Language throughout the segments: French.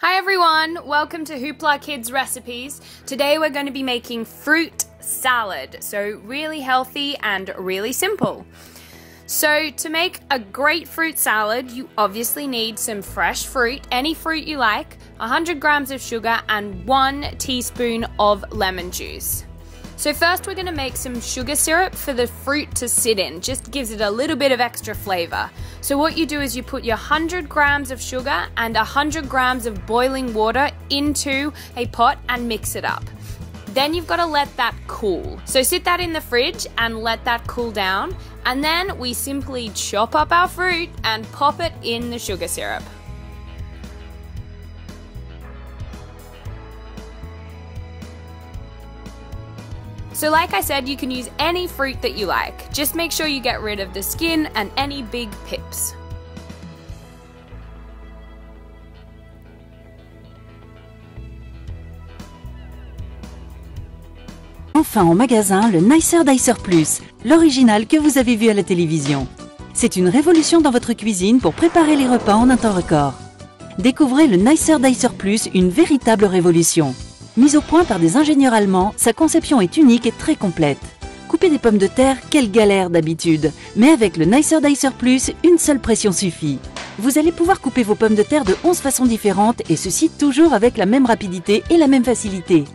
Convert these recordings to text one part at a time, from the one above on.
Hi everyone, welcome to Hoopla Kids Recipes. Today we're going to be making fruit salad, so really healthy and really simple. So to make a great fruit salad, you obviously need some fresh fruit, any fruit you like, 100 grams of sugar and 1 teaspoon of lemon juice. So first we're going to make some sugar syrup for the fruit to sit in, just gives it a little bit of extra flavor. So what you do is you put your 100 grams of sugar and 100 grams of boiling water into a pot and mix it up. Then you've got to let that cool. So sit that in the fridge and let that cool down. And then we simply chop up our fruit and pop it in the sugar syrup. So like I said, you can use any fruit that you like. Just make sure you get rid of the skin and any big pips. Enfin en magasin, le Nicer Dicer Plus, l'original que vous avez vu à la télévision. C'est une révolution dans votre cuisine pour préparer les repas en un temps record. Découvrez le Nicer Dicer Plus, une véritable révolution. Mise au point par des ingénieurs allemands, sa conception est unique et très complète. Couper des pommes de terre, quelle galère d'habitude. Mais avec le Nicer Dicer Plus, une seule pression suffit. Vous allez pouvoir couper vos pommes de terre de 11 façons différentes et ceci toujours avec la même rapidité et la même facilité.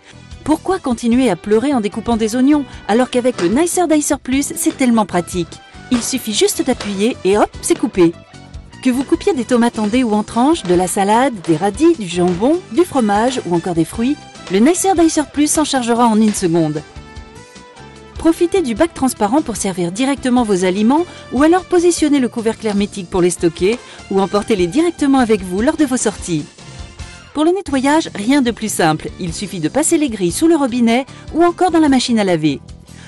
Pourquoi continuer à pleurer en découpant des oignons alors qu'avec le Nicer Dicer Plus, c'est tellement pratique. Il suffit juste d'appuyer et hop, c'est coupé. Que vous coupiez des tomates en dés ou en tranches, de la salade, des radis, du jambon, du fromage ou encore des fruits, le Nicer Dicer Plus s'en chargera en une seconde. Profitez du bac transparent pour servir directement vos aliments ou alors positionnez le couvercle hermétique pour les stocker ou emportez-les directement avec vous lors de vos sorties. Pour le nettoyage, rien de plus simple, il suffit de passer les grilles sous le robinet ou encore dans la machine à laver.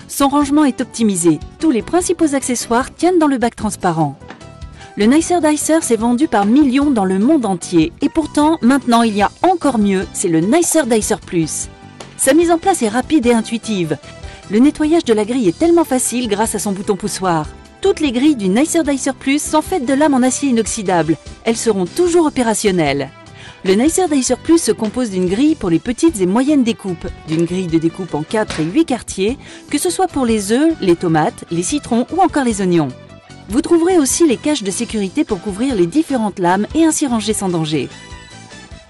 Son rangement est optimisé, tous les principaux accessoires tiennent dans le bac transparent. Le Nicer Dicer s'est vendu par millions dans le monde entier et pourtant, maintenant il y a encore mieux, c'est le Nicer Dicer Plus. Sa mise en place est rapide et intuitive. Le nettoyage de la grille est tellement facile grâce à son bouton poussoir. Toutes les grilles du Nicer Dicer Plus sont faites de lames en acier inoxydable. Elles seront toujours opérationnelles. Le Nicer Dicer Plus se compose d'une grille pour les petites et moyennes découpes, d'une grille de découpe en 4 et 8 quartiers, que ce soit pour les œufs, les tomates, les citrons ou encore les oignons. Vous trouverez aussi les caches de sécurité pour couvrir les différentes lames et ainsi ranger sans danger.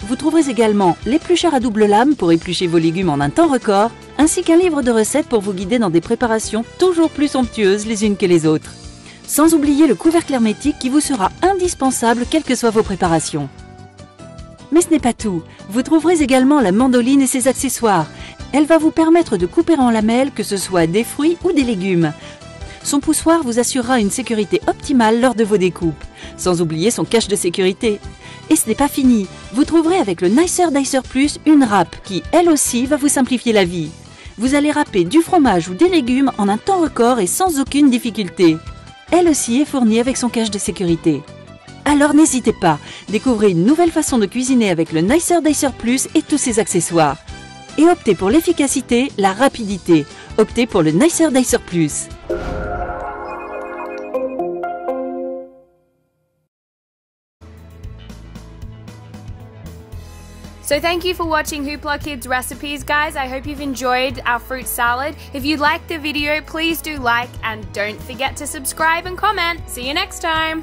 Vous trouverez également l'éplucheur à double lame pour éplucher vos légumes en un temps record, ainsi qu'un livre de recettes pour vous guider dans des préparations toujours plus somptueuses les unes que les autres. Sans oublier le couvercle hermétique qui vous sera indispensable quelles que soient vos préparations. Mais ce n'est pas tout, vous trouverez également la mandoline et ses accessoires. Elle va vous permettre de couper en lamelles que ce soit des fruits ou des légumes. Son poussoir vous assurera une sécurité optimale lors de vos découpes, sans oublier son cache de sécurité. Et ce n'est pas fini, vous trouverez avec le Nicer Dicer Plus une râpe qui, elle aussi, va vous simplifier la vie. Vous allez râper du fromage ou des légumes en un temps record et sans aucune difficulté. Elle aussi est fournie avec son cache de sécurité. Alors n'hésitez pas, découvrez une nouvelle façon de cuisiner avec le Nicer Dicer Plus et tous ses accessoires. Et optez pour l'efficacité, la rapidité. Optez pour le Nicer Dicer Plus. So thank you for watching Hoopla Kids Recipes, guys. I hope you've enjoyed our fruit salad. If you liked the video, please do like and don't forget to subscribe and comment. See you next time.